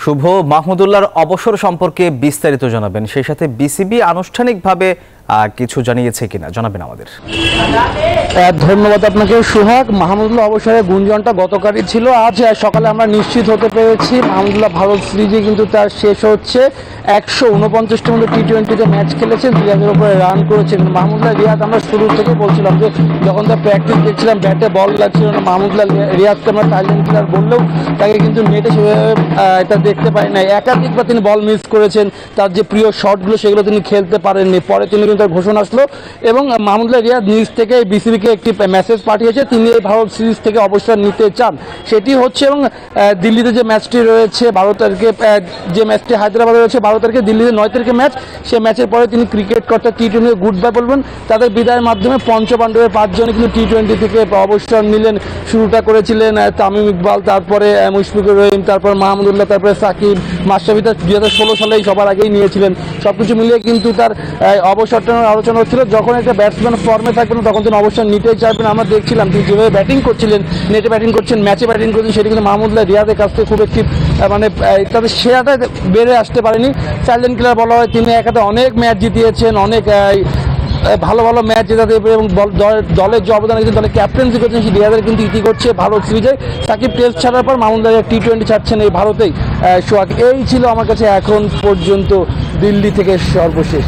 শুভ, মাহমুদুল্লাহর অবসর সম্পর্কে বিস্তারিত জানাবেন, সেই সাথে বিসিবি আনুষ্ঠানিকভাবে কিছু জানিয়েছে কিনা জানাবেন আমাদের। ধন্যবাদ আপনাকে সোহাগ। মাহমুদুল্লাহ অবসরের গুঞ্জনটা গতকালই ছিল, আজ সকালে আমরা নিশ্চিত হতে পেরেছি মাহমুদুল্লাহ ভারত সিরিজে কিন্তু তার শেষ হচ্ছে। 149টির মধ্যে টি-20তে ম্যাচ খেলেছেন, রিয়াদের উপরে রান করেছেন মাহমুদুল্লাহ। রিয়াদ আমরা শুরু থেকে বলছিলাম যে যখন তার প্র্যাকটিস দেখছিলাম ব্যাটে বল লাগছিল না, মাহমুদুল্লাহ রিয়াদকে আমরা সাইলেন্ট কিলার বললেও তাকে কিন্তু নেটে সেভাবে এটা দেখতে পাই নাই। একাধিকবার তিনি বল মিস করেছেন, তার যে প্রিয় শটগুলো সেগুলো তিনি খেলতে পারেননি। পরে তিনি কিন্তু তার ঘোষণা আসলো এবং মাহমুদুল্লাহ রিয়াদ নিজ থেকে বিসিবিকে একটি মেসেজ পাঠিয়েছে, তিনি এই ভারত সিরিজ থেকে অবসর নিতে চান, সেটি হচ্ছে। এবং দিল্লিতে যে ম্যাচটি রয়েছে 12 তারিখে, যে ম্যাচটি হায়দ্রাবাদে রয়েছে 12 তারিখে, দিল্লিতে 9 তারিখে ম্যাচ, সেই ম্যাচের পরে তিনি ক্রিকেট কর্তা টি-20 গুড বাই বলবেন। তাদের বিদায়ের মাধ্যমে পঞ্চপাণ্ডবের 5 জনে কিন্তু টি-20 থেকে অবসর নিলেন। শুরুটা করেছিলেন তামিম ইকবাল, তারপরে মুশফিকুর রহিম, তারপর মাহমুদুল্লাহ, তারপরে সাকিব, মাশরাফি। 2016 সালেই সবার আগেই নিয়েছিলেন। সবকিছু মিলিয়ে কিন্তু তার অবসরটা আলোচনা হচ্ছিল। যখন একটা ব্যাটসম্যান ফর্মে থাকবেন তখন তিনি অবসর নিতেই চাইবেন। আমরা দেখছিলাম তিনি যেভাবে ব্যাটিং করছিলেন, নেটে ব্যাটিং করছেন, ম্যাচে ব্যাটিং করছেন, সেটি কিন্তু মাহমুদুল্লাহ রিয়াদের কাছ থেকে খুব একটি তাদের সেরাটা বেড়ে আসতে পারেনি। সাইলেন্ট কিলার বলা হয়, তিনি একাতে অনেক ম্যাচ জিতিয়েছেন, অনেক ভালো ভালো ম্যাচ জেতাতে এবং দলের যে অবদান রেখেছেন, দলের ক্যাপ্টেন্সি করছেন, সেই রিয়াদের কিন্তু ইতি করছে ভারত সিরিজে। সাকিব টেস্ট ছাড়ার পর মাহমুদুল্লাহ টি-20 ছাড়ছেন এই ভারতেই। সোহাগ, এই ছিল আমার কাছে এখন পর্যন্ত দিল্লি থেকে সর্বশেষ।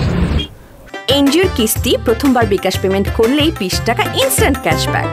এনজিওর কিস্তি প্রথমবার বিকাশ পেমেন্ট করলেই 20 টাকা ইনস্ট্যান্ট ক্যাশব্যাক।